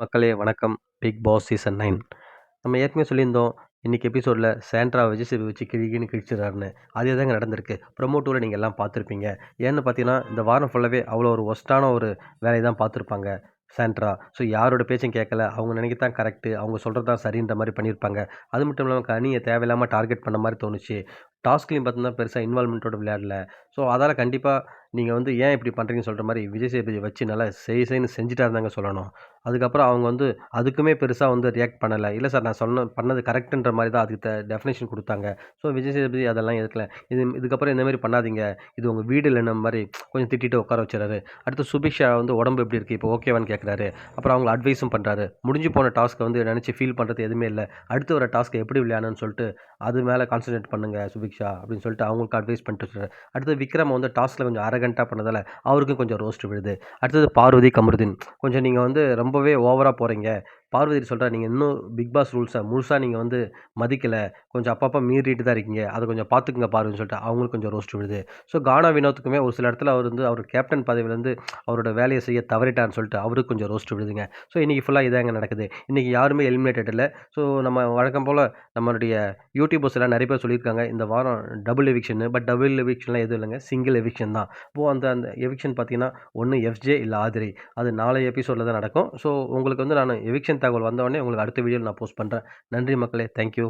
மக்களே வணக்கம். Big Boss season 9 நம்ம ஏற்கனவே சொல்லியிருந்தோம். இன்னைக்கு எபிசோட்ல சாண்ட்ரா விஜய் சேதுபதி வச்சு கிழிகின்னு கிழிச்சிடுறாருன்னு. அதே தாங்க நடந்திருக்கு. ப்ரொமோ 2ல நீங்க எல்லாம் பார்த்துருப்பீங்க. ஏன்னு பார்த்தீங்கன்னா, இந்த வாரம் ஃபுல்லாவே அவ்வளோ ஒரு வொர்ஸ்ட்டான ஒரு வேலைய தான் பார்த்துருப்பாங்க சாண்ட்ரா. ஸோ யாரோட பேச்சும் கேட்கல. அவங்க நினைக்கிறது தான் கரெக்ட்டு. அவங்க சொல்றது தான் சரின்ற மாரி பண்ணியிருப்பாங்க. அது மட்டும் இல்லாம கனிய தேவையில்லாம டார்கெட் பண்ண மாரி தோணுச்சு. டாஸ்க்லயும் பார்த்தீங்கன்னா, பெருசா இன்வால்வ்மென்ட்டோட விளையாடல. ஸோ அதால கண்டிப்பா நீங்க வந்து ஏன் இப்படி பண்றீங்கன்னு சொல்ற மாரி விஜய் சேதுபதிய வச்சு நல்லா செய்ன்னு செஞ்சுட்டாருன்னு தாங்க சொல்லணும். அதுக்கப்புறம் அவங்க வந்து அதுக்குமே பெருசா வந்து ரியாக்ட் பண்ணல. இல்ல சார் நான் பண்ணது கரெக்ட்டுன்ற மாரி தான் அதுக்கு டெஃபினிஷன் குடுத்தாங்க. ஸோ விஜய் சேதுபதி அதெல்லாம் எதுக்கல. இதுக்கப்புறம் இந்த மாரி பண்ணாதீங்க. இது உங்க வீடு இல்லன்ன மாரி கொஞ்சம் திட்டிட்டு உட்கார வச்சுறாரு. அடுத்து சுபிக்ஷா வந்து உடம்பு எப்படி இருக்கு? இப்போ ஓகேவான்னு கேட்குறாரு. அப்புறம் அவங்கள அட்வைஸும் பண்றாரு. முடிஞ்சு போன டாஸ்க்க வந்து நெனச்சு ஃபீல் பண்றது எதுவுமே இல்ல. அடுத்து வர டாஸ்க்க எப்படி விளையாடணும்னு சொல்லிட்டு, அது மேல கான்சன்ட்ரேட் பண்ணுங்க சுபிக்ஷா அப்படின்னு சொல்லிட்டு அவங்களுக்கு அட்வைஸ் பண்ணிட்டு வச்சுறாரு. அடுத்து விக்ரம் வந்து டாஸ்க்ல கொஞ்சம் அரகன்ட்டா பண்ணதால அவருக்கும் கொஞ்சம் ரோஸ்ட் விழுது. அடுத்தது பார்வதி, கமருதீன் கொஞ்சம் நீங்க வந்து ரொம்பவே ஓவரா போறீங்க. பார்வதி சொல்றா, "நீங்க இன்னும் பிக் பாஸ் ரூல்ஸ முழுசா நீங்க வந்து மதிக்கல. கொஞ்சம் அப்பப்ப மீறிட்டு தான் இருக்கீங்க. அத கொஞ்சம் பார்த்துக்கங்க பார்வதின்னு" சொல்லிட்டு அவங்களுக்கு கொஞ்சம் ரோஸ்ட் விழுது. ஸோ கானா வினோத்துக்குமே ஒரு சில இடத்துல அவர் வந்து அவர் கேப்டன் பதவியிலேருந்து அவரோட வேலைய செய்ய தவறிட்டார்ன்னு சொல்லிட்டு அவருக்கு கொஞ்சம் ரோஸ்ட் விழுதுங்க. ஸோ இன்னைக்கு ஃபுல்லா இதாங்க நடக்குது. இன்னைக்கு யாருமே எலிமினேட்டட் இல்ல. ஸோ நம்ம வழக்கம் போல நம்மளுடைய யூடியூபர்ஸ் எல்லாம் நெறைய பேர் சொல்லியிருக்காங்க. இந்த வாரம் டபுள் எவிக்ஷன்னு. பட் டபுள் எவிக்ஷன்லாம் எதுவும் இல்லங்க. சிங்கிள் எவிக்ஷன் தான். இப்போ அந்த அந்த எவிக்ஷன் பார்த்தீங்கன்னா, ஒண்ணு எஃப்ஜே இல்ல ஆதிரை. அது நாளைய எபிசோட்ல தான் நடக்கும். ஸோ உங்களுக்கு வந்து நானு எவிக்ஷன் தகவல் வந்தவுடனே உங்களுக்கு அடுத்த வீடியோல நான் போஸ்ட் பண்றேன். நன்றி மக்களே! Thank you.